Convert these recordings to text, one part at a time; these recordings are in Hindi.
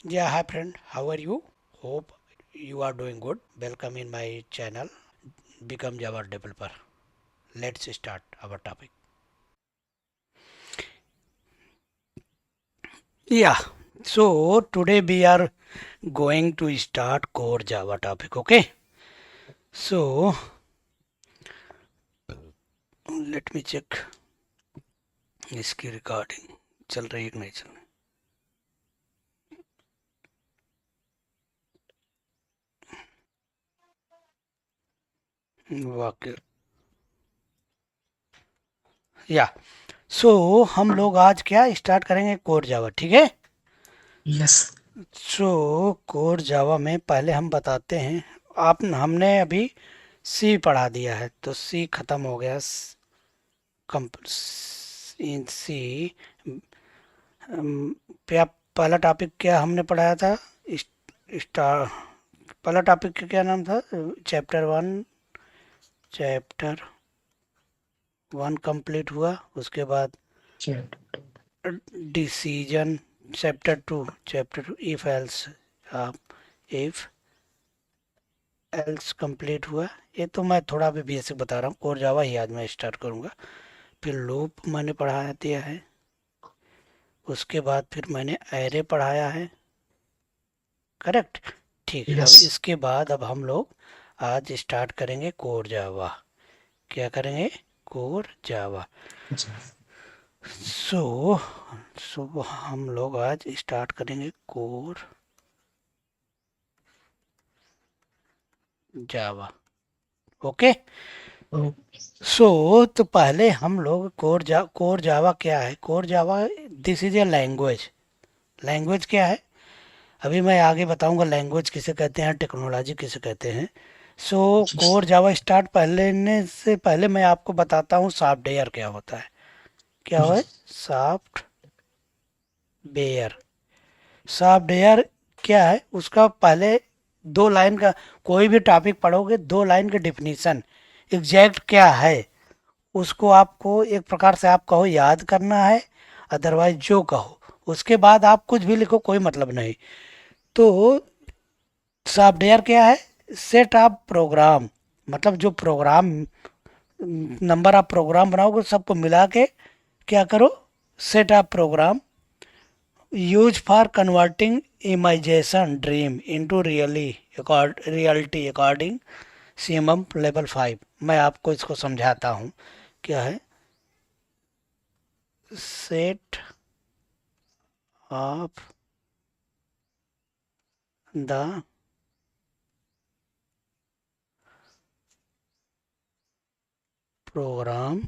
Yeah, hi friend, how are you? Hope you are doing good. Welcome in my channel, Become Java Developer. Let's start our topic. Yeah, so today we are going to start core Java topic, okay? So let me check इसकी रिकॉर्डिंग चल रही है कि नहीं चल रही वाक्य या सो हम लोग आज क्या स्टार्ट करेंगे कोर जावा, ठीक है? यस। सो कोर जावा में पहले हम बताते हैं। आप हमने अभी सी पढ़ा दिया है तो सी खत्म हो गया। इन सी क्या पहला टॉपिक क्या हमने पढ़ाया था? स्टार पहला टॉपिक का क्या नाम था? चैप्टर 1 कंप्लीट हुआ। उसके बाद decision. Chapter 2 if else, if else complete हुआ। ये तो मैं थोड़ा भी बेसिक बता रहा हूँ। और जावा ही आज मैं स्टार्ट करूँगा। फिर लूप मैंने पढ़ा दिया है। उसके बाद फिर मैंने एरे पढ़ाया है, करेक्ट? ठीक है, अब यस। इसके बाद अब हम लोग आज स्टार्ट करेंगे कोर जावा। क्या करेंगे? Core Java. सो सो हम लोग आज स्टार्ट करेंगे कोर जावा, ओके? तो पहले हम लोग कोर जावा क्या है? Core Java, this is a language. Language क्या है अभी मैं आगे बताऊंगा। लैंग्वेज किसे कहते हैं, टेक्नोलॉजी किसे कहते हैं। सो कोर जावा स्टार्ट पहले से पहले मैं आपको बताता हूँ सॉफ्टवेयर क्या होता है। क्या है सॉफ्टवेयर? सॉफ्टवेयर क्या है उसका पहले दो लाइन का, कोई भी टॉपिक पढ़ोगे दो लाइन का डिफिनीशन एग्जैक्ट क्या है उसको आपको एक प्रकार से आप कहो याद करना है। अदरवाइज जो कहो उसके बाद आप कुछ भी लिखो, कोई मतलब नहीं। तो सॉफ्टवेयर क्या है? सेट ऑफ प्रोग्राम, मतलब जो प्रोग्राम, नंबर ऑफ प्रोग्राम बनाओगे सबको मिला के क्या करो? Set of program use for converting imagination dream into reality according CMM level 5। मैं आपको इसको समझाता हूँ। क्या है सेट ऑफ द प्रोग्राम?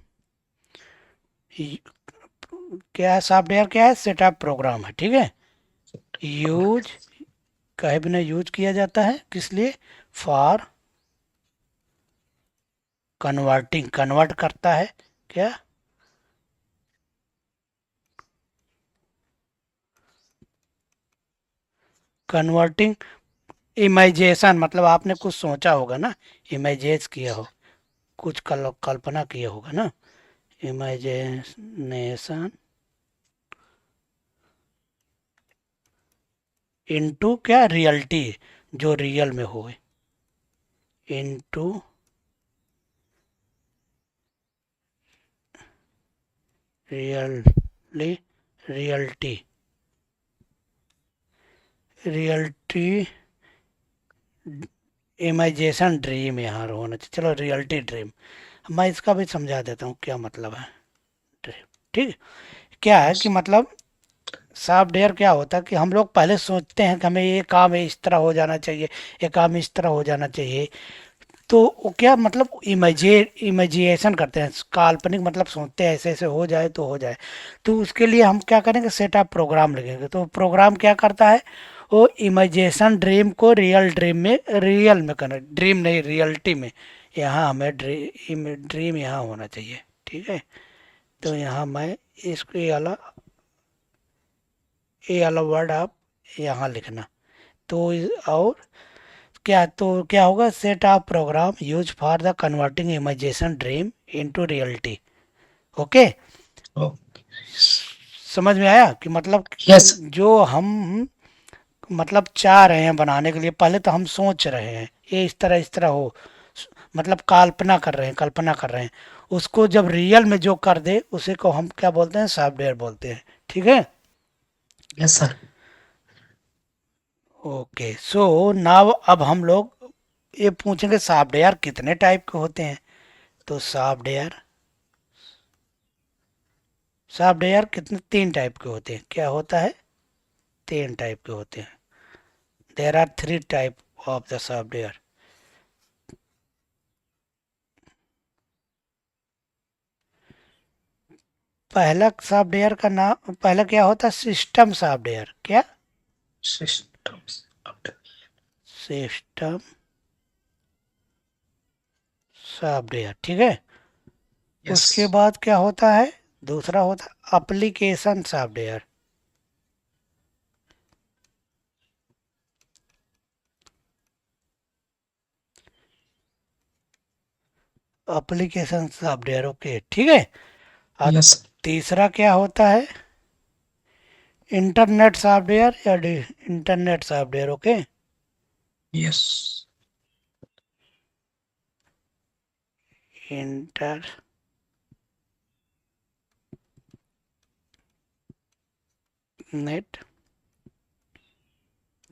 क्या है सॉफ्टवेयर? क्या है? सेट ऑफ प्रोग्राम है, ठीक है। यूज कहे बिना यूज किया जाता है, किस लिए? फॉर कन्वर्टिंग, कन्वर्ट करता है। क्या? कन्वर्टिंग इमेजिनेशन, मतलब आपने कुछ सोचा होगा ना, इमेजेस किया हो, कुछ कल्पना किया होगा ना। इमेजिनेशन इनटू क्या? रियलिटी, जो रियल में हो। Into really reality reality imagination dream यहाँ होना चाहिए। चलो रियलिटी ड्रीम, मैं इसका भी समझा देता हूँ क्या मतलब है ड्रीम, ठीक है? क्या है कि मतलब सॉफ्टवेयर क्या होता है कि हम लोग पहले सोचते हैं कि हमें ये काम इस तरह हो जाना चाहिए, ये काम इस तरह हो जाना चाहिए। तो वो क्या मतलब इमेजिनेशन करते हैं, काल्पनिक, मतलब सोचते हैं ऐसे ऐसे हो जाए तो हो जाए। तो उसके लिए हम क्या करेंगे? सेट ऑफ प्रोग्राम लिखेंगे। तो प्रोग्राम क्या करता है? वो इमेजिनेशन ड्रीम को रियल में करना, ड्रीम नहीं रियलिटी में। यहाँ हमें ड्रीम यहाँ होना चाहिए, ठीक है? तो यहाँ मैं इसको ये वाला वर्ड आप यहाँ लिखना। तो और क्या, तो क्या होगा? Set of program use for the converting imagination dream into reality, okay? समझ में आया कि मतलब यस। जो हम मतलब चाह रहे हैं बनाने के लिए, पहले तो हम सोच रहे हैं ये इस तरह हो, मतलब कल्पना कर रहे हैं, उसको जब रियल में जो कर दे उसे को हम क्या बोलते हैं, सॉफ्टवेयर बोलते हैं। ठीक है। Yes sir. Okay, so now अब हम लोग ये पूछेंगे सॉफ्टवेयर कितने टाइप के होते हैं। तो सॉफ्टवेयर कितने, तीन टाइप के होते हैं। क्या होता है, तीन टाइप के होते हैं। There are three type of the software. पहला सॉफ्टवेयर का नाम, पहला क्या होता है, सिस्टम सॉफ्टवेयर। क्या, सिस्टम्स। सिस्टम सॉफ्टवेयर, ठीक है। यस। उसके बाद क्या होता है, दूसरा होता है application software. Application software, okay, ठीक है। और यस। तीसरा क्या होता है, इंटरनेट सॉफ्टवेयर या internet software, okay. Yes. Internet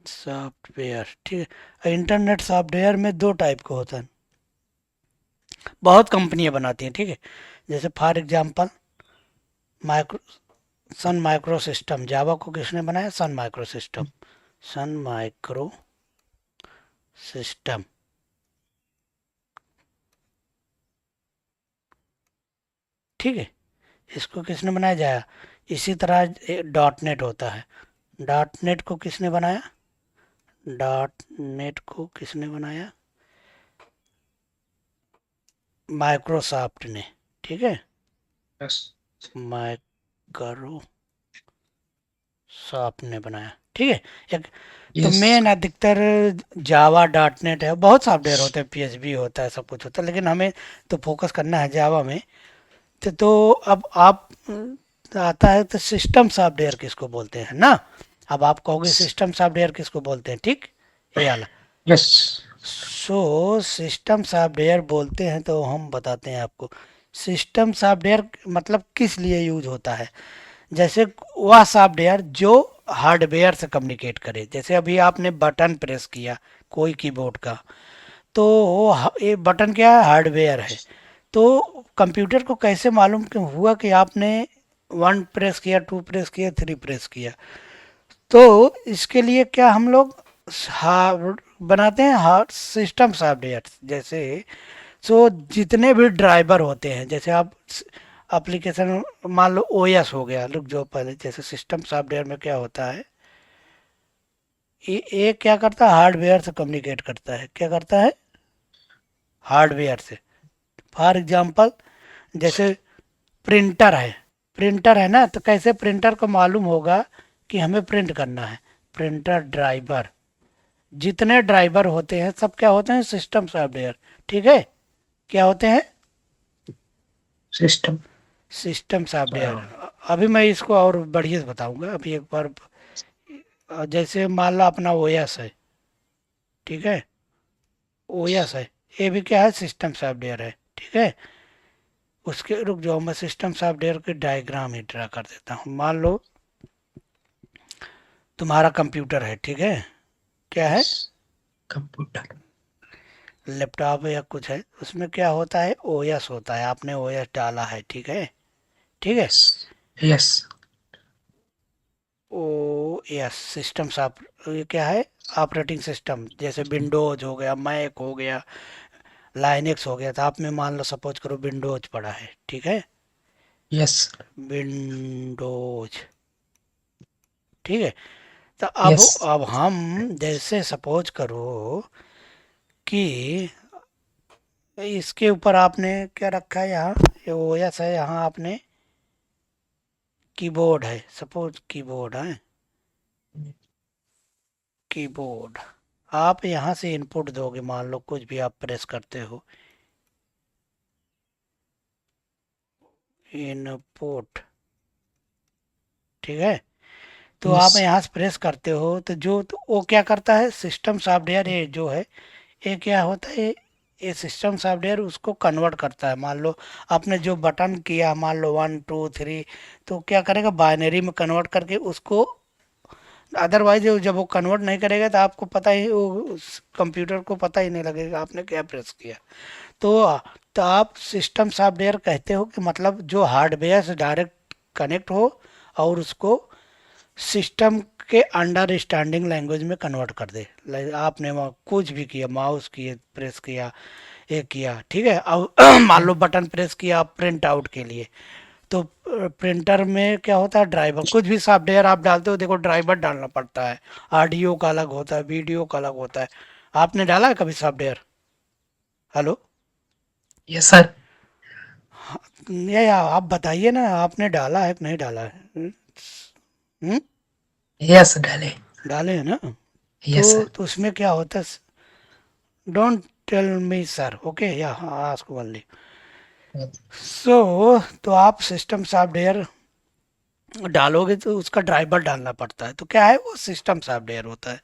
software, ठीक है। इंटरनेट सॉफ्टवेयर में दो टाइप का होता है, बहुत कंपनियां बनाती हैं, ठीक है। जैसे for example micro Sun Micro System, Java को किसने बनाया, Sun Micro System. Sun Micro System, ठीक है। इसको किसने बनाया, जाया। इसी तरह डॉट नेट होता है, डॉट नेट को किसने बनाया, डॉट नेट को किसने बनाया, माइक्रोसॉफ्ट ने, ठीक है। यस। माइक्रोसॉफ्ट ने बनाया, ठीक है। एक तो यस। मेन अधिकतर जावा डॉट नेट है, बहुत सॉफ्टवेयर होते हैं, पीएचपी होता है, सब कुछ होता है, लेकिन हमें तो फोकस करना है जावा में। तो अब आप आता है तो सिस्टम सॉफ्टवेयर किसको बोलते हैं ना। अब आप कहोगे सिस्टम सॉफ्टवेयर किसको बोलते हैं, ठीक, ये वाला। यस। सो सिस्टम सॉफ्टवेयर बोलते हैं तो हम बताते हैं आपको, सिस्टम सॉफ्टवेयर मतलब किस लिए यूज होता है। जैसे वह सॉफ्टवेयर जो हार्डवेयर से कम्युनिकेट करे, जैसे अभी आपने बटन प्रेस किया कोई कीबोर्ड का, तो ये बटन क्या है, हार्डवेयर है। तो कंप्यूटर को कैसे मालूम क्यों हुआ कि आपने वन प्रेस किया, टू प्रेस किया, थ्री प्रेस किया। तो इसके लिए क्या हम लोग बनाते हैं हार्ड सिस्टम सॉफ्टवेयर। जैसे सो जितने भी ड्राइवर होते हैं, जैसे आप एप्लीकेशन मान लो ओएस हो गया, रुक जाओ पहले, जैसे सिस्टम सॉफ्टवेयर में क्या होता है, ये क्या करता है, हार्डवेयर से कम्युनिकेट करता है। क्या करता है, हार्डवेयर से। फॉर एग्जांपल जैसे प्रिंटर है, प्रिंटर है ना, तो कैसे प्रिंटर को मालूम होगा कि हमें प्रिंट करना है, प्रिंटर ड्राइवर, जितने ड्राइवर होते हैं सब क्या होते हैं, सिस्टम सॉफ्टवेयर, ठीक है। क्या होते हैं, सिस्टम। System software. अभी मैं इसको और बढ़िया से बताऊंगा, अभी एक बार। जैसे मान लो अपना ओएस है, ठीक है, ओएस है, ये भी क्या है, सिस्टम सॉफ्टवेयर है, ठीक है। उसके रुक जाओ, मैं सिस्टम सॉफ्टवेयर के डायग्राम ही ड्रा कर देता हूँ। मान लो तुम्हारा कंप्यूटर है, ठीक है, क्या है, कंप्यूटर। लैपटॉप या कुछ है, उसमें क्या होता है, ओएस होता है, आपने ओएस डाला है, ठीक है, ठीक है। यस। यस। ओ यस, सिस्टम सॉफ्ट, ये क्या है, ऑपरेटिंग सिस्टम, जैसे विंडोज हो गया, मैक हो गया, लाइनेक्स हो गया। तो आप में मान लो सपोज करो विंडोज पड़ा है, ठीक है, यस। विंडोज, ठीक है। तो यस। अब हम जैसे सपोज करो कि इसके ऊपर आपने क्या रखा है, यहाँ ये ओएस है, यहाँ आपने कीबोर्ड है, सपोज कीबोर्ड है, कीबोर्ड। आप यहाँ से इनपुट दोगे, मान लो कुछ भी आप प्रेस करते हो, इनपुट, ठीक है। तो आप Yes. यहाँ से प्रेस करते हो तो जो तो वो क्या करता है, सिस्टम सॉफ्टवेयर ये जो है, ये क्या होता है, ये सिस्टम सॉफ्टवेयर उसको कन्वर्ट करता है। मान लो आपने जो बटन किया, मान लो 1 2 3, तो क्या करेगा, बाइनरी में कन्वर्ट करके उसको, अदरवाइज जब वो कन्वर्ट नहीं करेगा तो आपको पता ही, वो उस कंप्यूटर को पता ही नहीं लगेगा आपने क्या प्रेस किया। तो तो आप सिस्टम सॉफ्टवेयर कहते हो कि मतलब जो हार्डवेयर से डायरेक्ट कनेक्ट हो और उसको सिस्टम के अंडरस्टैंडिंग लैंग्वेज में कन्वर्ट कर दे। आपने कुछ भी किया, माउस किए प्रेस किया, ये किया, ठीक है। अब मान लो बटन प्रेस किया प्रिंट आउट के लिए, तो प्रिंटर में क्या होता है, ड्राइवर, कुछ भी सॉफ्टवेयर आप डालते हो, देखो ड्राइवर डालना पड़ता है, ऑडियो का अलग होता है, वीडियो का अलग होता है। आपने डाला है कभी सॉफ्टवेयर? Hello, Yes, sir. ये आप बताइए ना, आपने डाला है कि नहीं डाला है? हम्म? Yes, डाले. डाले हैं ना? Yes, sir. तो उसमें क्या होता है, don't tell me sir, okay, या आस्क ओनली। Yes. सो तो आप सिस्टम सॉफ्टवेयर डालोगे तो उसका ड्राइवर डालना पड़ता है, तो क्या है, वो सिस्टम सॉफ्टवेयर होता है।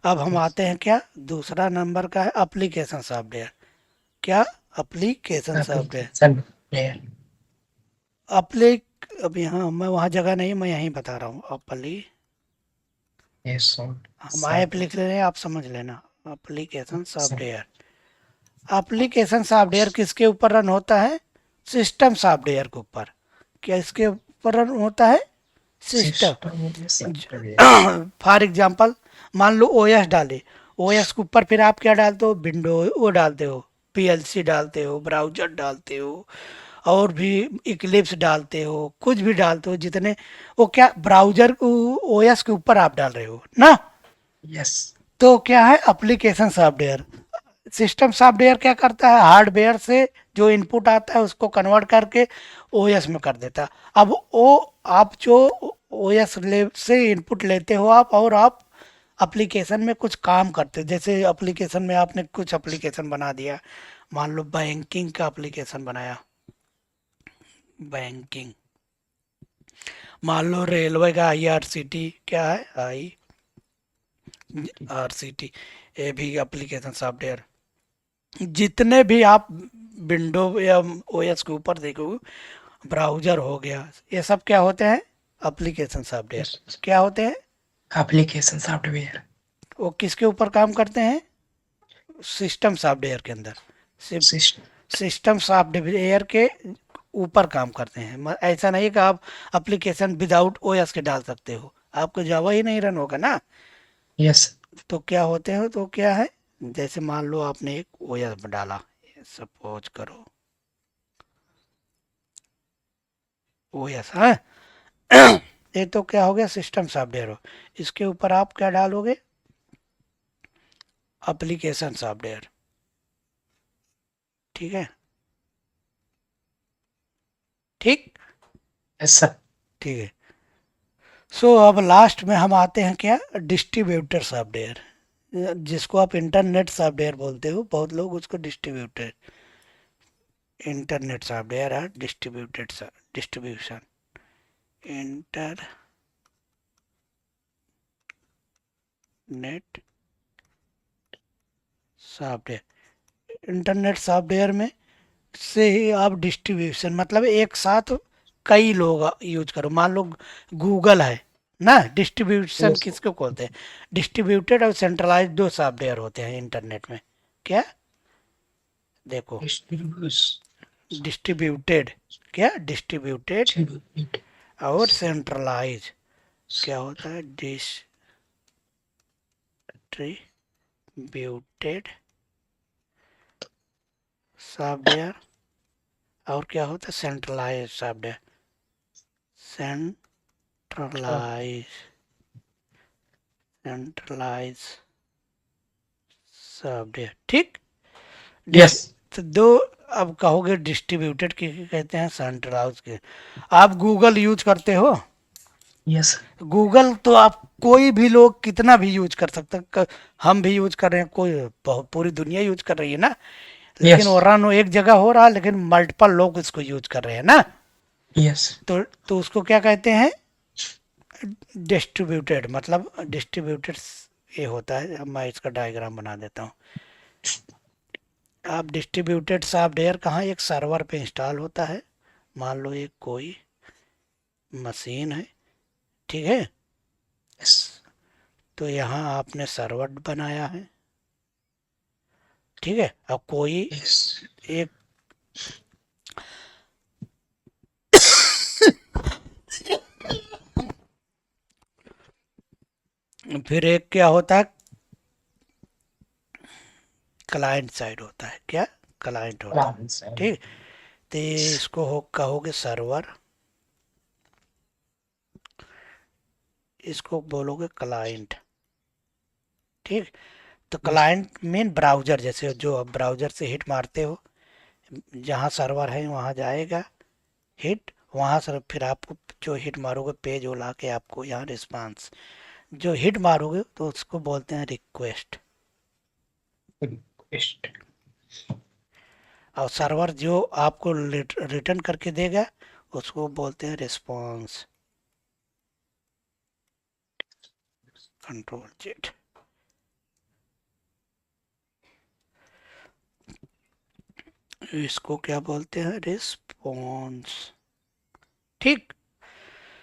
अब हम आते हैं क्या, दूसरा नंबर का है एप्लीकेशन सॉफ्टवेयर। क्या? Application software. Application player. अप्लिक अब यहाँ मैं वहाँ जगह नहीं, मैं यहीं बता रहा हूँ। अपली, Yes, sir. हम आए एप्लीकेशन है, आप समझ लेना, application Sir. Software. Application software किसके ऊपर रन होता है, सिस्टम सॉफ्टवेयर के ऊपर। क्या इसके ऊपर रन होता है, system. System software. For example, मान लो ओएस डाले, ओएस के ऊपर फिर आप क्या डालते हो, विंडो वो डालते हो, पीएलसी डालते हो, ब्राउजर डालते हो, और भी इक्लिप्स डालते हो, कुछ भी डालते हो जितने, वो क्या ब्राउजर ओएस के ऊपर आप डाल रहे हो ना। Yes. तो क्या है, एप्लीकेशन सॉफ्टवेयर। सिस्टम सॉफ्टवेयर क्या करता है, हार्डवेयर से जो इनपुट आता है उसको कन्वर्ट करके ओएस में कर देता है। अब वो आप जो ओएस से इनपुट लेते हो आप, और आप एप्लीकेशन में कुछ काम करते हो। जैसे एप्लीकेशन में आपने कुछ एप्लीकेशन बना दिया, मान लो बैंकिंग का एप्लीकेशन बनाया, बैंकिंग, मान लो रेलवे का आईआरसीटी, क्या है, आईआरसीटी, ये भी एप्लीकेशन सॉफ्टवेयर। जितने भी आप विंडो या ओएस के ऊपर देखो, ब्राउजर हो गया, ये सब क्या होते हैं, एप्लीकेशन सॉफ्टवेयर। Yes. क्या होते हैं, Application software. वो किसके ऊपर काम करते हैं, सिस्टम सॉफ्टवेयर के अंदर, System. सिस्टम सॉफ्टवेयर के ऊपर काम करते हैं। ऐसा नहीं कि आप एप्लीकेशन विदाउट ओएस के डाल सकते हो, आपको जावा ही नहीं रन होगा ना। Yes. तो क्या होते हैं, तो क्या है, जैसे मान लो आपने एक ओएस डाला, सपोज करो ओएस है, ये तो क्या हो गया, सिस्टम सॉफ्टवेयर हो। इसके ऊपर आप क्या डालोगे, एप्लीकेशन सॉफ्टवेयर, ठीक है, ठीक, Yes, sir. ठीक है। सो अब लास्ट में हम आते हैं क्या, डिस्ट्रीब्यूटर सॉफ्टवेयर, जिसको आप इंटरनेट सॉफ्टवेयर बोलते हो, बहुत लोग उसको डिस्ट्रीब्यूटर, इंटरनेट सॉफ्टवेयर है distributed, distribution, internet software. Internet software में से ही आप डिस्ट्रीब्यूशन, मतलब एक साथ कई लोग यूज करो। मान लो गूगल है ना, डिस्ट्रीब्यूशन Yes. किसको बोलते हैं, डिस्ट्रीब्यूटेड और सेंट्रलाइज्ड दो सॉफ्टवेयर होते हैं इंटरनेट में। क्या, देखो, Distributes. डिस्ट्रीब्यूटेड, क्या डिस्ट्रीब्यूटेड Distribute. और सेंट्रलाइज, क्या होता है, डिस्ट्रीब्यूटेड सॉफ्टवेयर, और क्या होता है, centralize software, centralize, centralize software, ठीक। Yes. तो दो, अब कहोगे डिस्ट्रीब्यूटेड के कहते हैं, सेंट्रलाइज के। आप गूगल यूज करते हो, Yes. गूगल तो आप कोई भी लोग कितना भी यूज कर सकते हैं, हम भी यूज कर रहे हैं, कोई पूरी दुनिया यूज कर रही है ना, लेकिन वो Yes. रन एक जगह हो रहा है, लेकिन मल्टीपल लोग इसको यूज कर रहे हैं ना। Yes. तो उसको क्या कहते हैं, डिस्ट्रीब्यूटेड मतलब डिस्ट्रीब्यूटेड ये होता है। अब मैं इसका डायग्राम बना देता हूँ। आप डिस्ट्रीब्यूटेड सॉफ्टवेयर कहाँ एक सर्वर पे इंस्टॉल होता है। मान लो एक कोई मशीन है, ठीक है। Yes. तो यहाँ आपने सर्वर बनाया है, ठीक है। अब कोई Yes. एक फिर एक क्या होता है, क्लाइंट साइड होता है। क्या क्लाइंट होता है, Plans and ठीक। तो ये इसको हो कहोगे सर्वर, इसको बोलोगे क्लाइंट, ठीक। तो yes. क्लाइंट मीन ब्राउज़र, जैसे जो आप ब्राउज़र से हिट मारते हो, जहाँ सर्वर है वहाँ जाएगा हिट, वहाँ से फिर आपको जो हिट मारोगे पेज वो ला के आपको यहाँ रिस्पांस, जो हिट मारोगे तो उसको बोलते हैं रिक्वेस्ट। Request. और सर्वर जो आपको रिटर्न करके देगा उसको बोलते हैं रिस्पांस। Control Z. इसको क्या बोलते हैं, रिस्पॉन्स, ठीक।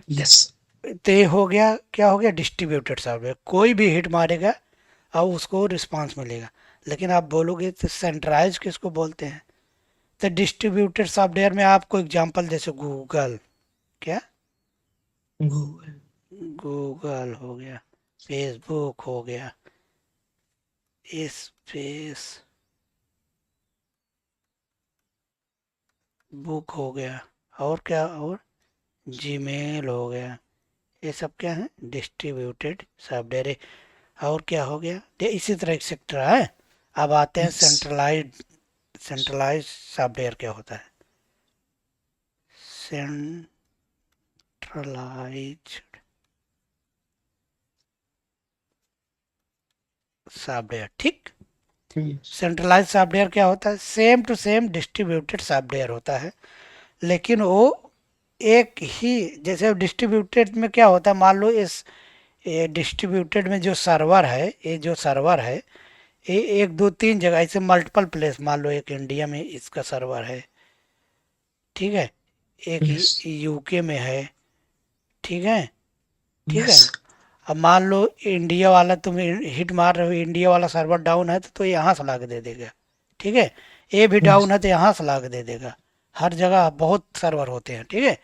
Yes. तो ये हो गया, क्या हो गया, डिस्ट्रीब्यूटेड सॉफ्टवेयर। कोई भी हिट मारेगा और उसको रिस्पांस मिलेगा। लेकिन आप बोलोगे तो सेंट्रलाइज किसको बोलते हैं, तो डिस्ट्रीब्यूटेड सॉफ्टवेयर में आपको एग्जांपल जैसे गूगल, क्या Google. गूगल हो गया, फेसबुक हो गया, स्पेस बुक हो गया, और क्या, और जीमेल हो गया। ये सब क्या है, डिस्ट्रीब्यूटेड सॉफ्टवेयर। और क्या हो गया, ये इसी तरह एक्सेट्रा है। अब आते हैं Yes. सेंट्रलाइज। सेंट्रलाइज सॉफ्टवेयर क्या होता है, सेंट्रलाइज सॉफ्टवेयर, ठीक। Yes. सेंट्रलाइज सॉफ्टवेयर क्या होता है, same to same distributed software होता है। लेकिन वो एक ही, जैसे डिस्ट्रीब्यूटेड में क्या होता है, मान लो इस ये डिस्ट्रीब्यूटेड में जो सर्वर है, ये जो सर्वर है ये एक दो तीन जगह ऐसे मल्टीपल प्लेस, मान लो एक इंडिया में इसका सर्वर है, ठीक है। एक Yes. यूके में है, ठीक है, ठीक है। Yes. अब मान लो इंडिया वाला तुम हिट मार रहे हो, इंडिया वाला सर्वर डाउन है तो यहाँ से ला के दे देगा, ठीक है। ये भी Yes. डाउन है तो यहाँ से ला के दे देगा। हर जगह बहुत सर्वर होते हैं, ठीक है।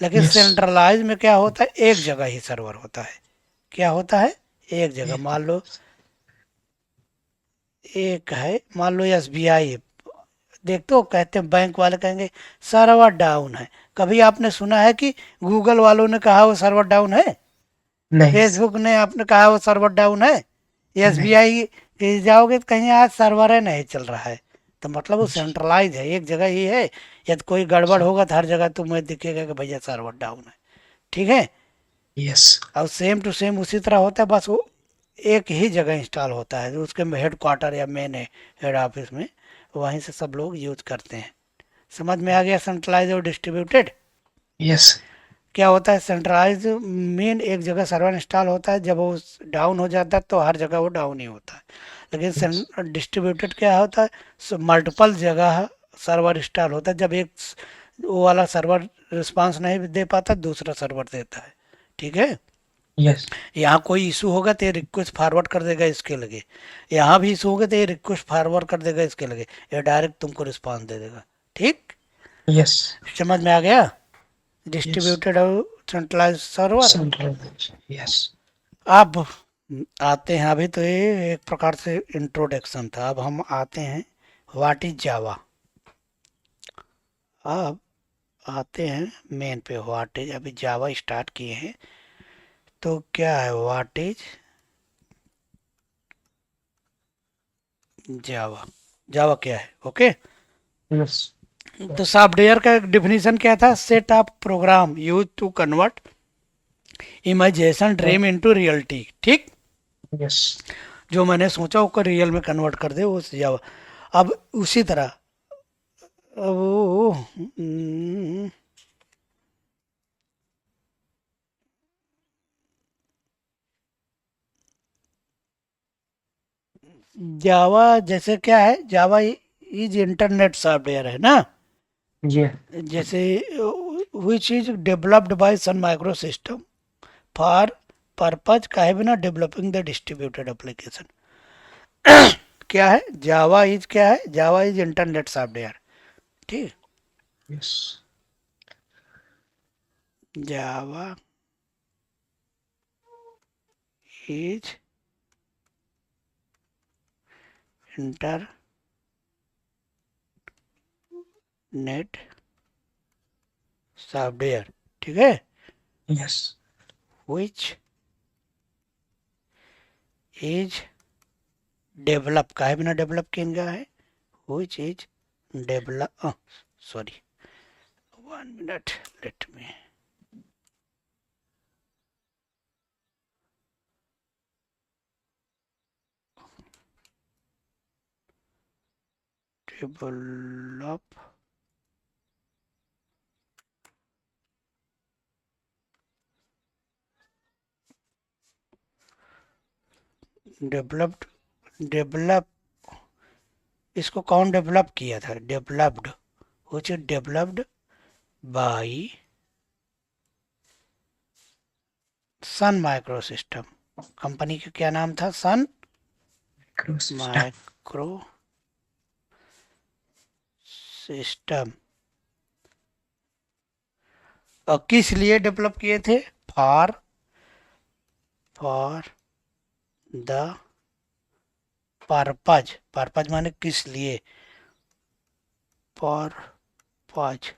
लेकिन Yes. सेंट्रलाइज में क्या होता है, एक जगह ही सर्वर होता है। क्या होता है, एक जगह। Yes. मान लो एक है, मान लो एसबीआई है, देखते हो कहते हैं बैंक वाले कहेंगे सर्वर डाउन है। कभी आपने सुना है कि गूगल वालों ने कहा वो सर्वर डाउन है, Nice. फेसबुक ने आपने कहा वो सर्वर डाउन है, Nice. एसबीआई के जाओगे तो कहीं आज सर्वर है नहीं चल रहा है। तो मतलब वो सेंट्रलाइज है, एक जगह ही है। यदि कोई गड़बड़ होगा तो हर जगह तुम्हें दिखेगा कि भैया सर्वर डाउन है, ठीक है। Yes. और सेम टू सेम उसी तरह होता है, बस वो एक ही जगह इंस्टॉल होता है, जो उसके हेड क्वार्टर या मेन है, हेड ऑफिस में, वहीं से सब लोग यूज करते हैं। समझ में आ गया सेंट्रलाइज और डिस्ट्रीब्यूटेड। Yes. क्या होता है, सेंट्रलाइज मेन एक जगह सर्वर इंस्टॉल होता है, जब वो डाउन हो जाता है तो हर जगह वो डाउन ही होता है। Yes. लेकिन डिस्ट्रीब्यूटेड क्या होता है, मल्टीपल जगह सर्वर इंस्टॉल होता है। जब एक वो वाला सर्वर रिस्पांस नहीं दे पाता दूसरा सर्वर देता है, ठीक है। Yes. यहाँ कोई इशू होगा तो ये रिक्वेस्ट फॉरवर्ड कर देगा इसके लगे, यहाँ भी इशू होगा तो ये रिक्वेस्ट फॉरवर्ड कर देगा इसके लगे, ये डायरेक्ट तुमको रिस्पांस दे देगा, ठीक। Yes. समझ में आ गया, Yes. डिस्ट्रीब्यूटेड और सेंट्रलाइज सर्वर। Centralized. Yes. अब आते हैं, अभी तो ये एक प्रकार से इंट्रोडक्शन था, अब हम आते हैं व्हाट इज जावा। अब आते हैं मेन पे, व्हाट इज, अभी जावा स्टार्ट किए हैं तो क्या है व्हाट इज जावा। जावा क्या है, ओके। Yes. तो सॉफ्टवेयर का डिफिनीशन क्या था, set of program use to convert imagination dream into reality, ठीक। Yes. जो मैंने सोचा उसको रियल में कन्वर्ट कर दे वो जावा। अब उसी तरह अब जावा जैसे क्या है, जावा इज इंटरनेट सॉफ्टवेयर है ना, Yeah. जैसे which is developed by Sun Micro System for purpose काहे बिना डेवलपिंग द डिस्ट्रीब्यूटेड एप्लीकेशन। क्या है जावा इज, क्या है जावा इज इंटरनेट सॉफ्टवेयर, ठीक। Yes. Java is internet software, ठीक है। Yes. विच इज डेवलप काहे बिना डेवलप किया गया है, which is develop, sorry 1 minute, let me develop developed, develop, इसको कौन डेवलप किया था, developed, which is developed by Sun Micro System, company का क्या नाम था, सन Ecosystem. Micro system. और किस लिए डेवलप किए थे, for for the purpose, purpose माने किस लिए, purpose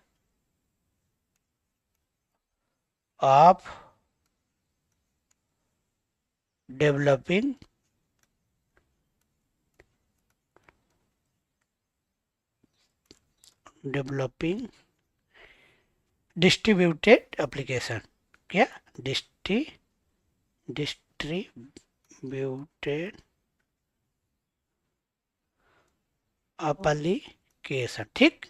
of developing developing distributed application, क्या डिस्ट्रीब्यूटेड एप्लीकेशन, ठीक।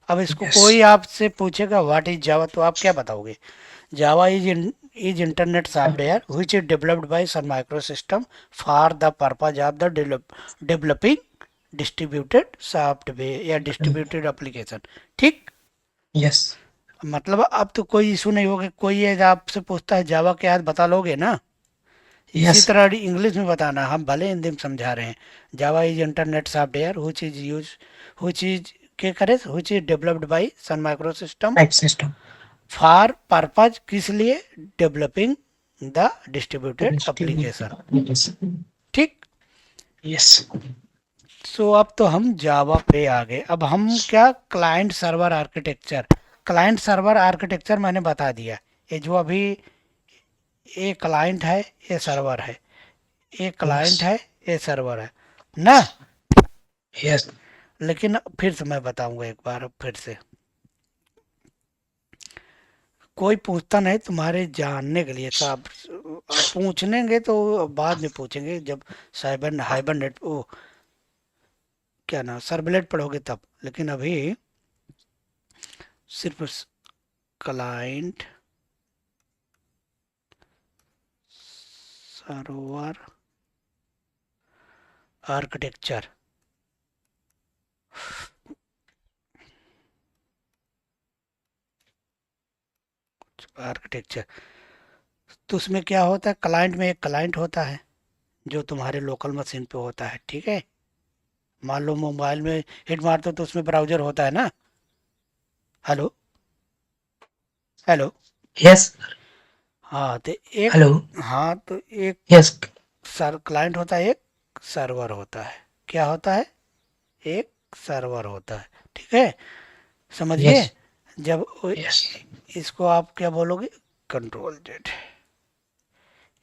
अब इसको कोई Yes. आपसे पूछेगा व्हाट इज जावा, तो आप क्या बताओगे, Java is internet software which is developed by Sun Micro System for the purpose of the developing distributed software या डिस्ट्रीब्यूटेड एप्लीकेशन, ठीक। Yes. मतलब अब तो कोई इशू नहीं होगा, कोई ये आपसे पूछता है जावा क्या है, बता लोगे ना। इसी Yes. तरह इंग्लिश में बताना, हम भले हिंदी में समझा रहे हैं। Java is internet software which is के करे which is developed by Sun Micro System Type system. For purpose किस लिए, developing the distributed Distributed application, application. ठीक। Yes. सो अब तो हम जावा पे आ गए, अब हम क्या, client server architecture, client server architecture मैंने बता दिया। ये जो अभी ये क्लाइंट है, ये सर्वर है, ये क्लाइंट Yes. है, ये सर्वर है ना। Yes. लेकिन फिर से मैं बताऊंगा एक बार, अब फिर से कोई पूछता नहीं तुम्हारे जानने के लिए, तो आप पूछेंगे तो बाद में पूछेंगे जब साइबर हाइबर नेट ओ क्या ना सर्वलेट पढ़ोगे तब, लेकिन अभी सिर्फ क्लाइंट सर्वर आर्किटेक्चर, आर्किटेक्चर, तो उसमें क्या होता है, क्लाइंट में एक क्लाइंट होता है जो तुम्हारे लोकल मशीन पे होता है, ठीक है। मान लो मोबाइल में हिट मारते हो तो उसमें ब्राउजर होता है ना, हेलो, हेलो, Yes. हाँ तो एक, Hello. हाँ तो एक Yes. सर क्लाइंट होता है, एक सर्वर होता है, क्या होता है, एक सर्वर होता है, ठीक है। समझिए, Yes. जब Yes. इसको आप क्या बोलोगे, कंट्रोल जेड,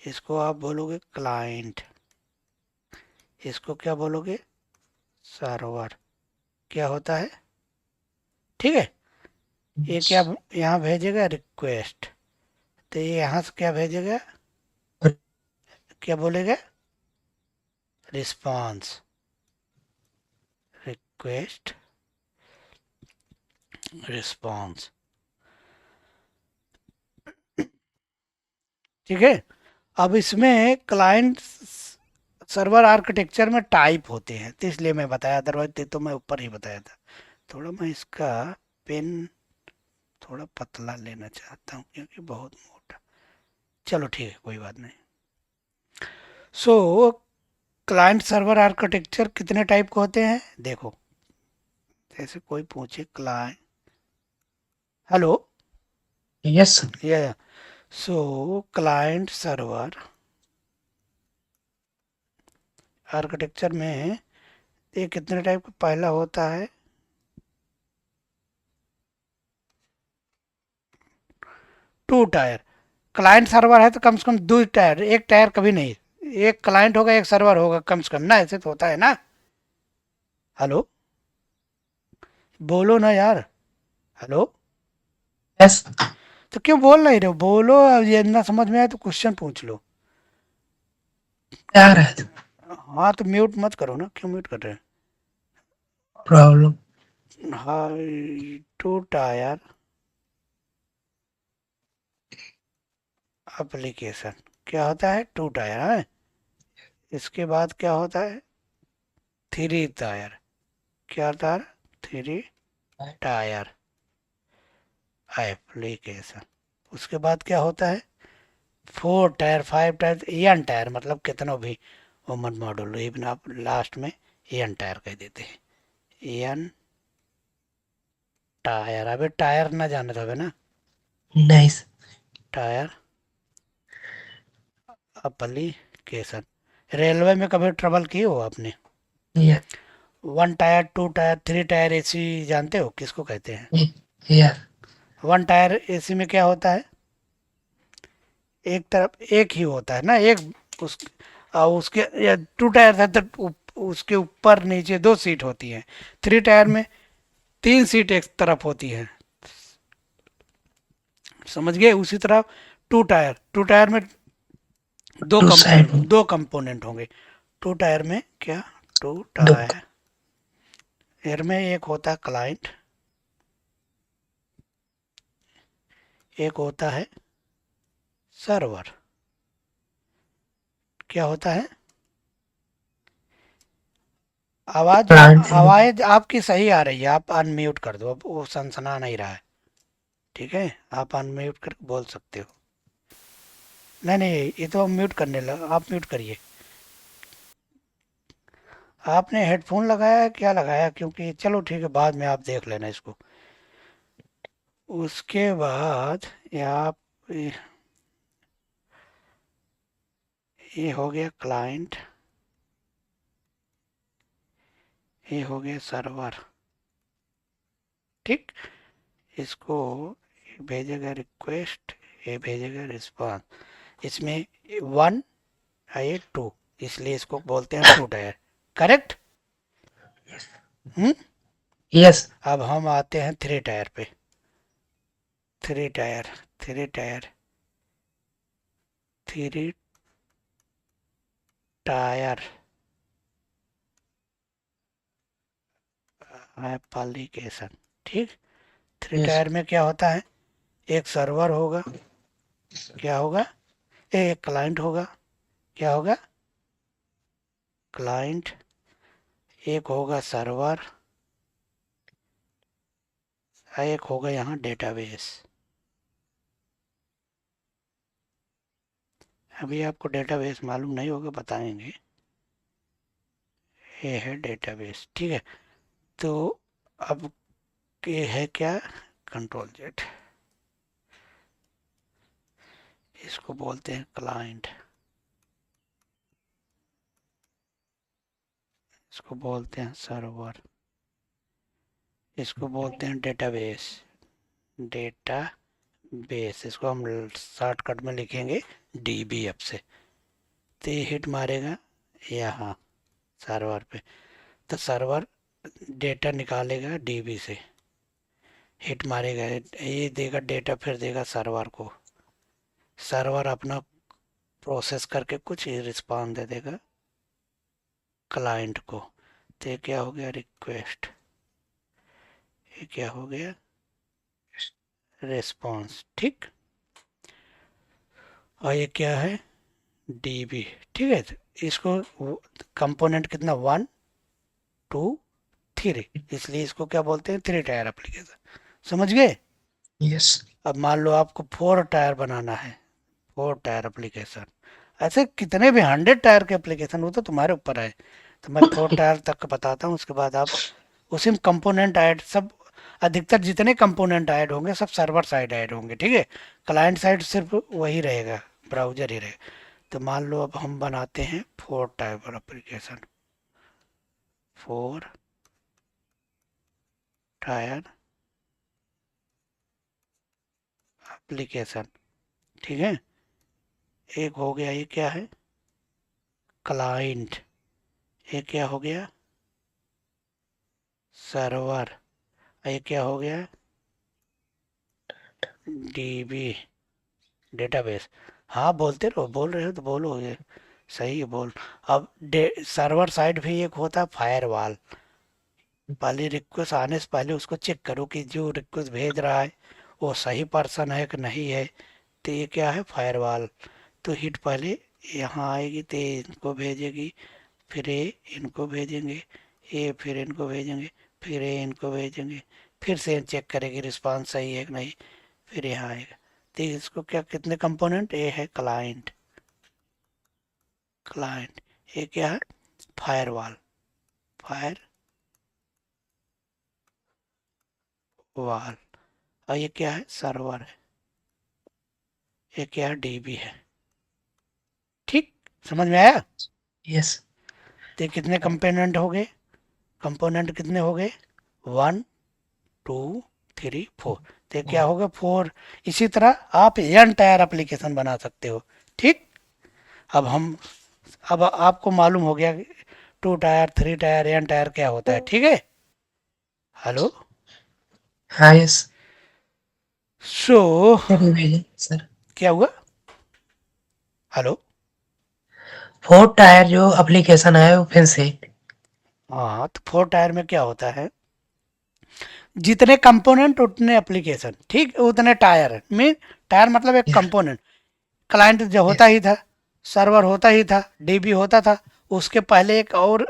इसको आप बोलोगे क्लाइंट, इसको क्या बोलोगे, सर्वर, क्या होता है, ठीक है। ये क्या Yes. यहाँ भेजेगा, रिक्वेस्ट, तो ये यहाँ से क्या भेजेगा, क्या बोलेगा, रिस्पांस, रिक्वेस्ट रिस्पांस, ठीक है। अब इसमें क्लाइंट सर्वर आर्किटेक्चर में टाइप होते हैं, तो इसलिए मैं बताया, अदरवाइज तो मैं ऊपर ही बताया था। थोड़ा मैं इसका पेन थोड़ा पतला लेना चाहता हूँ क्योंकि बहुत मोटा। चलो ठीक है, कोई बात नहीं। सो क्लाइंट सर्वर आर्किटेक्चर कितने टाइप के होते हैं देखो। जैसे कोई पूछे क्लाइंट, हेलो, Yes, sir. या सो क्लाइंट सर्वर आर्किटेक्चर में ये कितने टाइप का पहला होता है, टू टायर। क्लाइंट सर्वर है तो कम से कम दो टायर, एक टायर कभी नहीं। एक क्लाइंट होगा एक सर्वर होगा कम से कम ना, ऐसे तो होता है ना। हेलो, बोलो ना यार। Hello, Yes. तो क्यों बोल नहीं रहे हो, बोलो। अब ये ना समझ में आए तो क्वेश्चन पूछ लो। क्या है हाँ तो म्यूट मत करो ना, क्यों म्यूट कर रहे प्रॉब्लम? हैं। हाँ, टू टायर एप्लीकेशन क्या होता है, टू टायर है। इसके बाद क्या होता है, थ्री टायर। क्या होता है, थ्री टायर एप्लीकेशन। उसके बाद क्या होता है, four tier, five tier, N tier, मतलब कितना भी वुमन मॉडल इवन आप लास्ट में एन टायर कह देते हैं। एन टायर, अबे टायर ना जाने दो ना। नाइस। Tyre application. रेलवे में कभी ट्रेवल किए हो आपने, या one tier, two tier, three tier AC जानते हो किसको कहते हैं। या वन टायर एसी में क्या होता है, एक तरफ एक ही होता है ना, एक उस उसके, या टू टायर है तो उसके ऊपर नीचे दो सीट होती है। थ्री टायर में तीन सीट एक तरफ होती है, समझ गए। उसी तरह टू टायर में टू साइड में दो कंपोनेंट होंगे। टू टायर में क्या, टू दो। टायर में एक होता है क्लाइंट, एक होता है सर्वर। क्या होता है, प्लांट आवाज आपकी सही आ रही है, आप अनम्यूट कर दो, अब वो सनसना नहीं रहा है। ठीक है, आप अनम्यूट कर बोल सकते हो। नहीं नहीं, ये तो म्यूट करने लगा, आप म्यूट करिए। आपने हेडफोन लगाया है क्या लगाया, क्योंकि चलो ठीक है, बाद में आप देख लेना इसको। उसके बाद ये आप, ये हो गया क्लाइंट, ये हो गया सर्वर। ठीक, इसको भेजेगा रिक्वेस्ट, ये भेजेगा रिस्पांस। इसमें वन है, ये टू, इसलिए इसको बोलते हैं two tier. Correct. Hmm. Yes. अब हम आते हैं थ्री टायर पे। Three tier, three tier, three tier application. ठीक, थ्री यस। टायर में क्या होता है, एक सर्वर होगा, क्या होगा, एक क्लाइंट होगा, क्या होगा, क्लाइंट, एक होगा सर्वर, एक होगा यहाँ डेटाबेस। अभी आपको डेटाबेस मालूम नहीं होगा, बताएंगे। ये है डेटाबेस, ठीक है। तो अब ये है क्या, कंट्रोल जेट, इसको बोलते हैं क्लाइंट, इसको बोलते हैं सर्वर, इसको बोलते हैं डेटाबेस। डेटा बेस, इसको हम शॉर्टकट में लिखेंगे डीबी अब से। तो ये हिट मारेगा यहाँ सर्वर पे, तो सर्वर डेटा निकालेगा डीबी से, हिट मारेगा, ये देगा डेटा, फिर देगा सर्वर को। सर्वर अपना प्रोसेस करके कुछ रिस्पॉन्स दे देगा क्लाइंट को। तो ये क्या हो गया, रिक्वेस्ट, ये क्या हो गया, रिस्पॉन्स। ठीक, और ये क्या है, डीबी। ठीक है, इसको कंपोनेंट कितना, 1 2 3, इसलिए इसको क्या बोलते हैं, 3 टायर एप्लीकेशन। समझ गए? yes, अब मान लो आपको 4 टायर बनाना है, 4 टायर एप्लीकेशन, ऐसे कितने भी 100 टायर के एप्लीकेशन, वो तो तुम्हारे ऊपर है। तो मैं 4 टायर तक का बताता हूँ, उसके बाद आप उसी में कंपोनेंट ऐड सब, अधिकतर जितने कंपोनेंट ऐड होंगे सब सर्वर साइड ऐड होंगे, ठीक है। क्लाइंट साइड सिर्फ वही रहेगा, ब्राउजर ही रहेगा। तो मान लो अब हम बनाते हैं 4 टायर एप्लीकेशन, 4 टायर एप्लीकेशन, ठीक है। एक हो गया, ये क्या है, क्लाइंट। ये क्या हो गया, सर्वर। ये क्या हो गया, डीबी, डेटाबेस। हाँ बोलते रहो, बोल रहे हो तो बोलो, ये सही है बोल। अब सर्वर साइड भी एक होता है फायरवॉल। पहले रिक्वेस्ट आने से पहले उसको चेक करो कि जो रिक्वेस्ट भेज रहा है वो सही पर्सन है कि नहीं है। तो ये क्या है, फायरवॉल। तो हिट पहले यहाँ आएगी तो ये इनको भेजेगी, फिर ये इनको भेजेंगे, ये फिर इनको भेजेंगे, फिर ये इनको भेजेंगे, फिर से चेक करेगी रिस्पांस सही है कि नहीं, फिर यहाँ आएगा। तो इसको क्या, कितने कंपोनेंट, ये है क्लाइंट, क्लाइंट। ये क्या है, फायरवॉल, फायर वॉल। और ये क्या है, सर्वर है। ये क्या है, डीबी है। ठीक, समझ में आया? yes, तो कितने कंपोनेंट हो गए, कंपोनेंट कितने हो गए, 1 2 3 4। तो क्या oh, होगा, 4। इसी तरह आप एन टायर एप्लीकेशन बना सकते हो, ठीक। अब हम, अब आपको मालूम हो गया कि 2 टायर, 3 टायर, एन टायर क्या होता है, ठीक है। हेलो। हाँ yes, सो चलिए भेजिए सर। क्या हुआ, हेलो। 4 टायर जो एप्लीकेशन है वो फिर से। हाँ, तो 4 टायर में क्या होता है, जितने कंपोनेंट उतने एप्लीकेशन, ठीक, उतने टायर मीन, टायर मतलब एक yeah, कंपोनेंट। क्लाइंट जो होता yes, ही था, सर्वर होता ही था, डीबी होता था, उसके पहले एक और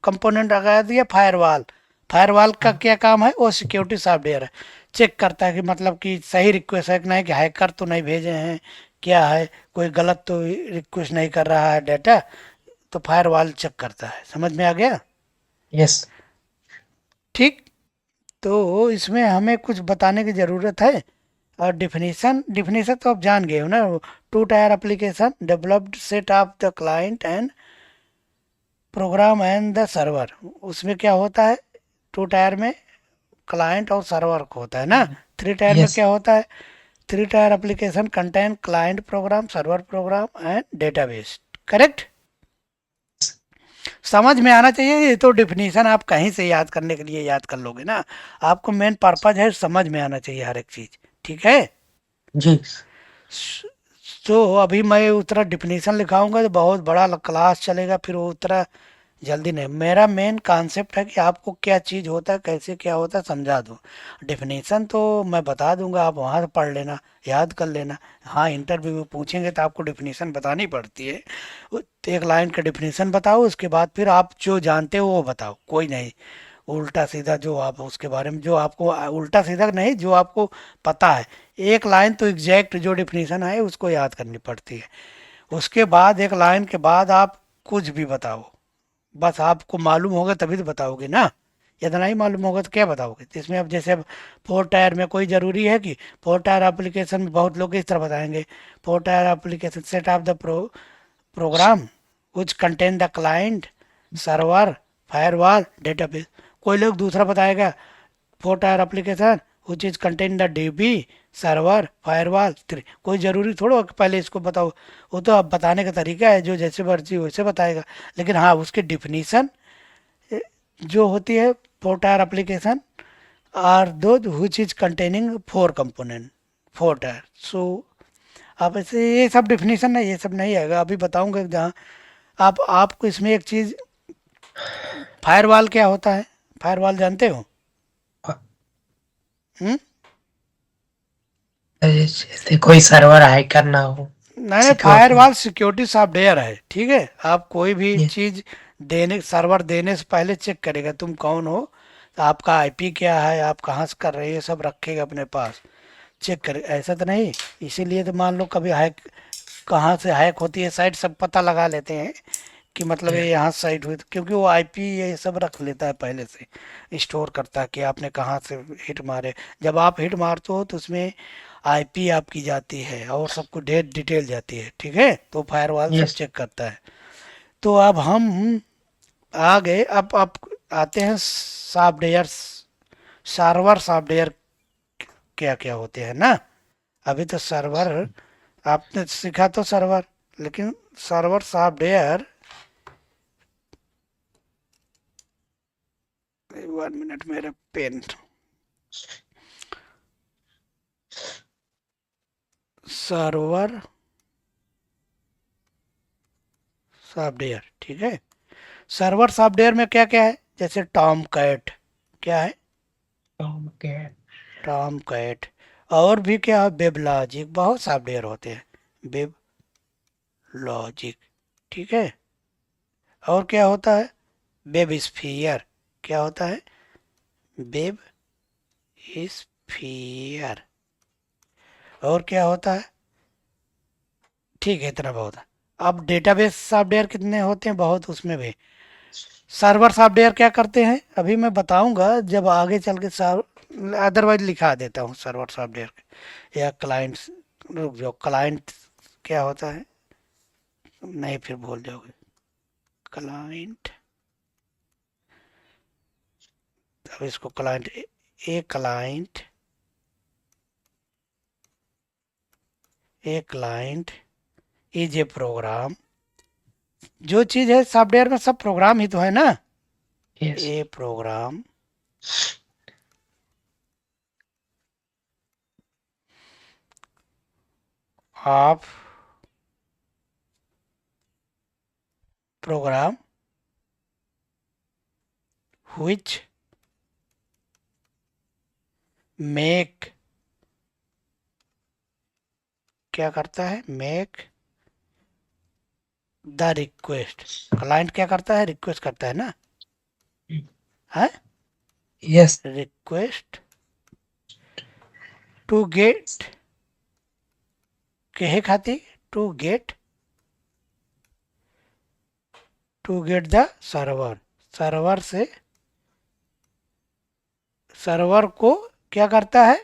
कंपोनेंट लगा दिया, फायरवॉल। फायरवॉल का हाँ, क्या काम है, वो सिक्योरिटी सॉफ्टवेयर है। चेक करता है कि मतलब कि सही रिक्वेस्ट है कि नहीं, कि हैकर तो नहीं भेजे हैं, क्या है, कोई गलत तो रिक्वेस्ट नहीं कर रहा है डाटा। तो फायरवॉल चेक करता है, समझ में आ गया? yes, ठीक। तो इसमें हमें कुछ बताने की ज़रूरत है। और डिफिनीशन, डिफिनीशन तो आप जान गए हो ना, 2 tier application developed set of the client and program and the server. उसमें क्या होता है, 2 टायर में क्लाइंट और सर्वर को होता है ना। 3 टायर में yes, क्या होता है, 3 tyre application contain client program, server program and database. Correct, समझ में आना चाहिए। ये तो डिफिनीशन आप कहीं से याद करने के लिए याद कर लोगे ना, आपको मेन पर्पज है समझ में आना चाहिए हर एक चीज, ठीक है। जी, तो अभी मैं उतना डिफिनीशन लिखाऊंगा तो बहुत बड़ा क्लास चलेगा, फिर वो उतना जल्दी नहीं। मेरा मेन कॉन्सेप्ट है कि आपको क्या चीज़ होता है, कैसे क्या होता है, समझा दूँ। डिफिनीशन तो मैं बता दूंगा, आप वहाँ से पढ़ लेना, याद कर लेना। हाँ, इंटरव्यू में पूछेंगे तो आपको डिफिनीशन बतानी पड़ती है। तो एक लाइन का डिफिनीशन बताओ, उसके बाद फिर आप जो जानते हो वो बताओ, कोई नहीं उल्टा सीधा, जो आप उसके बारे में, जो आपको उल्टा सीधा नहीं, जो आपको पता है। एक लाइन तो एग्जैक्ट जो डिफिनीशन है उसको याद करनी पड़ती है। उसके बाद एक लाइन के बाद आप कुछ भी बताओ, बस आपको मालूम होगा तभी तो बताओगे ना। यदि नहीं मालूम होगा तो क्या बताओगे। तो इसमें अब जैसे अब 4 टायर में कोई ज़रूरी है कि 4 टायर एप्लीकेशन में बहुत लोग इस तरह बताएंगे, 4 tier application set of the program which contain the client, server, firewall, database। कोई लोग दूसरा बताएगा, 4 tier application which is contain the DB, server, firewall, three. कोई ज़रूरी थोड़ा कि पहले इसको बताओ, वो तो अब बताने का तरीका है, जो जैसे मर्जी वैसे बताएगा। लेकिन हाँ, उसकी डिफिनीशन जो होती है, 4 टायर एप्लीकेशन आर दो which is containing 4 component, 4 tier. So आप ऐसे ये सब डिफिनीशन है, ये सब नहीं आएगा, अभी बताऊंगा जहाँ आप, आपको इसमें एक चीज़, फायरवॉल क्या होता है, फायरवॉल जानते हो? हम्म। जैसे कोई सर्वर हैक करना हो। नहीं नहीं, सिक्योर। फायरवॉल सिक्योरिटी सॉफ्टवेयर है, ठीक है। आप कोई भी ये चीज देने, सर्वर देने से पहले चेक करेगा तुम कौन हो, आपका आईपी क्या है, आप कहाँ से कर रहे हो, ये सब रखेगा अपने पास, चेक करे। ऐसा तो नहीं, इसीलिए तो मान लो कभी हैक, कहाँ से हैक होती है साइट, सब पता लगा लेते हैं कि मतलब ये यहाँ साइट हुई, क्योंकि वो आईपी ये सब रख लेता है पहले से, स्टोर करता है कि आपने कहाँ से हिट मारे। जब आप हिट मारते हो तो उसमें आईपी आपकी जाती है और सब कुछ ढेर डिटेल जाती है, ठीक है, तो फायरवॉल सब यस। चेक करता है। तो अब हम आ गए, अब आप आते हैं सॉफ्टवेयर, सर्वर सॉफ्टवेयर क्या क्या होते हैं ना। अभी तो सर्वर आपने सीखा तो सर्वर, लेकिन सर्वर सॉफ्टवेयर, 1 मिनट मेरा पेन, सर्वर सॉफ्टवेयर, ठीक है। सर्वर सॉफ्टवेयर में क्या क्या है, जैसे टॉम कैट, क्या है, ओके। टॉम कैट, और भी क्या है, वेब लॉजिक, बहुत सॉफ्टवेयर होते हैं, वेब लॉजिक, ठीक है। और क्या होता है, वेब स्फीयर, क्या होता है, वेब स्फीयर, और क्या होता है, ठीक है, इतना बहुत है। अब डेटाबेस सॉफ्टवेयर कितने होते हैं, बहुत, उसमें भी। सर्वर सॉफ्टवेयर क्या करते हैं अभी मैं बताऊंगा जब आगे चल के, अदरवाइज लिखा देता हूँ सर्वर सॉफ्टवेयर या क्लाइंट्स, रुक जाओ, क्लाइंट क्या होता है, नहीं फिर भूल जाओगे, क्लाइंट, अब इसको client, a client, a client is a program, जो चीज है सॉफ्टवेयर में सब प्रोग्राम ही तो है ना, yes. A program of program which make, क्या करता है, मेक द रिक्वेस्ट, क्लाइंट क्या करता है, रिक्वेस्ट करता है ना, है, यस। रिक्वेस्ट टू गेट, कहे खाती, to get, to get the server, server से, सर्वर को क्या करता है,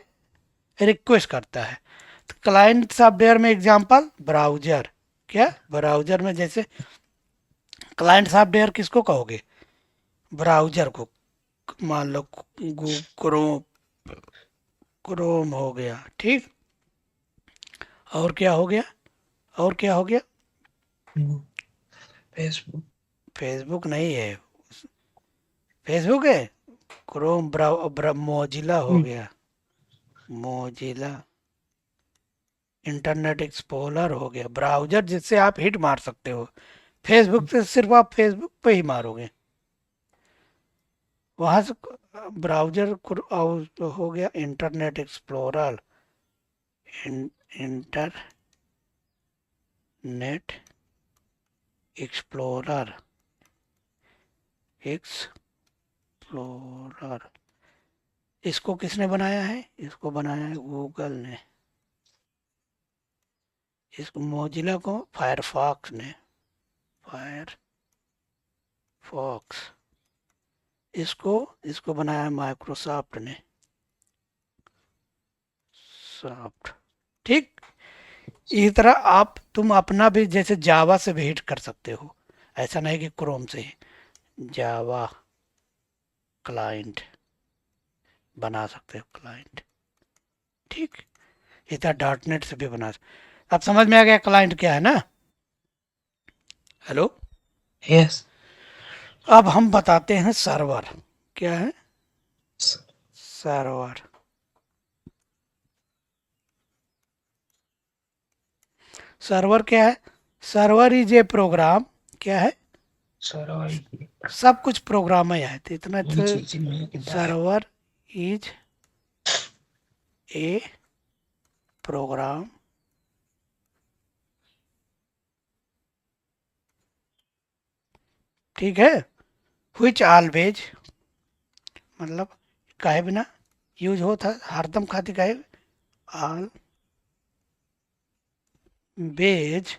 रिक्वेस्ट करता है। तो क्लाइंट सॉफ्टवेयर में एग्जांपल ब्राउजर, क्या, ब्राउजर में जैसे क्लाइंट सॉफ्टवेयर किसको कहोगे, ब्राउजर को, मान लो क्रोम, क्रोम हो गया, ठीक। और क्या हो गया, और क्या हो गया, फेसबुक। फेसबुक नहीं है, फेसबुक है, क्रोम, मोजिला हो गया, मोजिला, इंटरनेट एक्सप्लोरर हो गया, ब्राउजर जिससे आप हिट मार सकते हो, फेसबुक से सिर्फ आप फेसबुक पे ही मारोगे, वहां से ब्राउजर हो गया, internet explorer, internet explorer, explorer, इसको किसने बनाया है, इसको बनाया है गूगल ने, इसको मोजिला को फायरफॉक्स ने, फायरफॉक्स, इसको इसको बनाया माइक्रोसॉफ्ट ने, सॉफ्ट, ठीक। इसी तरह आप, तुम अपना भी जैसे जावा से भी हिट कर सकते हो, ऐसा नहीं कि क्रोम से ही, जावा क्लाइंट बना सकते हो, क्लाइंट, ठीक। इतना डॉट नेट से भी बना सकते। अब समझ में आ गया क्लाइंट क्या है ना, हेलो। यस। अब हम बताते हैं सर्वर क्या है, सर्वर, सर्वर क्या है, सर्वर इज ए प्रोग्राम, क्या है, सर्वर। सब कुछ प्रोग्राम में है, तो इतना ये तो, चीज में कितना है? सर्वर इज ए प्रोग्राम ठीक है। which always मतलब कहे बिना यूज होता हरदम खातिर कहे always,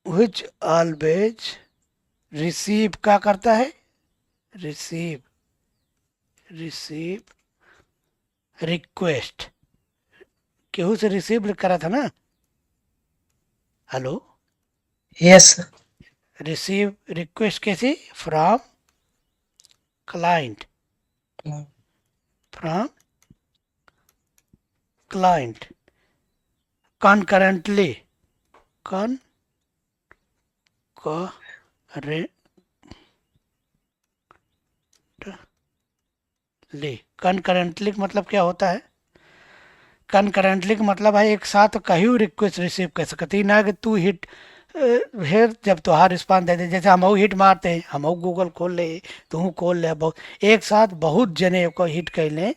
which always रिसीव क्या करता है, रिसीव रिसीव रिक्वेस्ट, केहू से रिसीव करा था ना, हेलो, yes, रिसीव रिक्वेस्ट कैसी, from client, from client, concurrently con concurrently मतलब क्या होता है, concurrently का मतलब है एक साथ कहीं रिक्वेस्ट रिसीव कर सकती ना कि तू हिट फिर जब तुहार रिस्पांस दे दे, जैसे हम हिट मारते हैं, हम गूगल खोल ले, तू खोल ले, बहुत एक साथ बहुत जने को हिट कर लें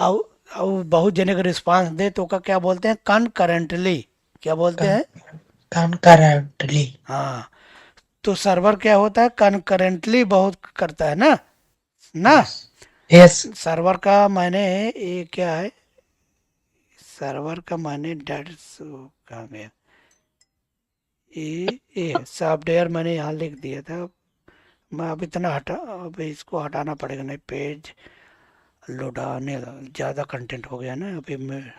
और बहुत जने का रिस्पांस दे तो का क्या बोलते हैं, कनकरेंटली, क्या बोलते हैं, concurrently, हाँ। तो सर्वर क्या होता है, कनकरेंटली बहुत करता है ना, ना। yes, yes, सर्वर का माने ये क्या है, सर्वर का माने डेट कहाँ गया, ये सॉफ्टवेयर मैंने यहाँ लिख दिया था, मैं अब इतना हटा, अब इसको हटाना पड़ेगा, नहीं पेज लोड आने ज़्यादा कंटेंट हो गया ना, अभी मैं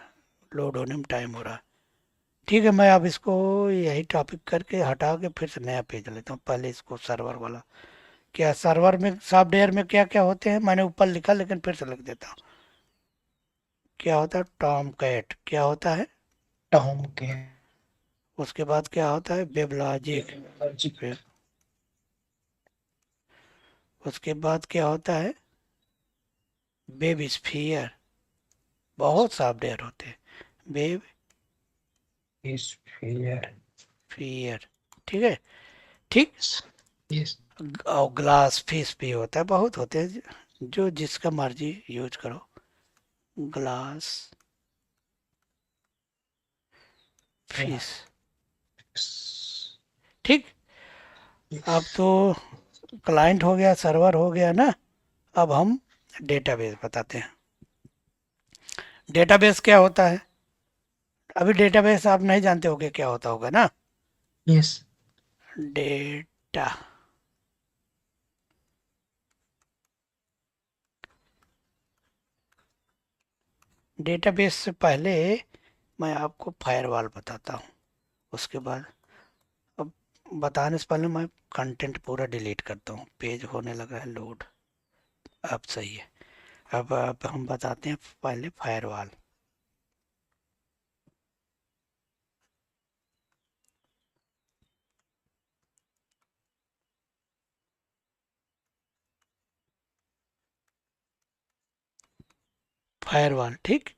लोड होने में टाइम हो रहा है। ठीक है, मैं अब इसको यही टॉपिक करके हटा के फिर से नया पेज लेता हूँ, पहले इसको सर्वर वाला, क्या सर्वर में सॉफ्टवेयर में क्या क्या होते हैं मैंने ऊपर लिखा लेकिन फिर से लिख देता हूँ। क्या होता है, टॉम कैट क्या होता है, Tom के उसके बाद क्या होता है, वेबलॉजिक, वेब, उसके बाद क्या होता है, वेब स्फीयर, बहुत सॉफ्टवेयर होते हैं, वेब sphere, फियर, ठीक है, ठीक। yes, और ग्लास फिश भी होता है, बहुत होते हैं, जो जिसका मर्जी यूज करो, ग्लास फिश, yes, ठीक। अब तो क्लाइंट हो गया, सर्वर हो गया ना, अब हम डेटाबेस बताते हैं। डेटाबेस क्या होता है, अभी डेटाबेस आप नहीं जानते होगे क्या होता होगा ना, yes, डेटा, डेटाबेस से पहले मैं आपको फायरवॉल बताता हूँ, उसके बाद, अब बताने से पहले मैं कंटेंट पूरा डिलीट करता हूँ, पेज होने लगा है लोड, अब सही है। अब हम बताते हैं पहले फायरवॉल। फायरवॉल, ठीक।